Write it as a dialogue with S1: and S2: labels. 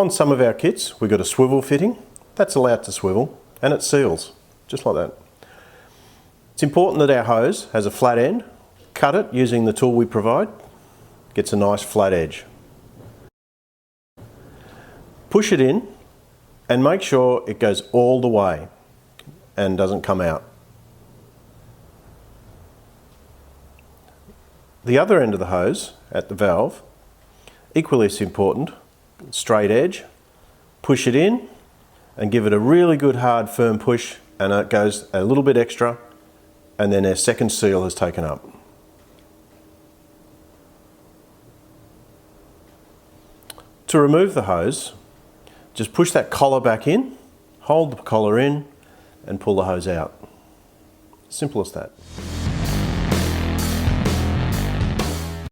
S1: On some of our kits, we've got a swivel fitting. That's allowed to swivel, and it seals, just like that. It's important that our hose has a flat end. Cut it using the tool we provide. Gets a nice flat edge. Push it in and make sure it goes all the way and doesn't come out. The other end of the hose at the valve, equally as important, straight edge. Push it in and give it a really good hard firm push, and it goes a little bit extra, and then our second seal is taken up. To remove the hose, just push that collar back in, hold the collar in and pull the hose out. Simple as that.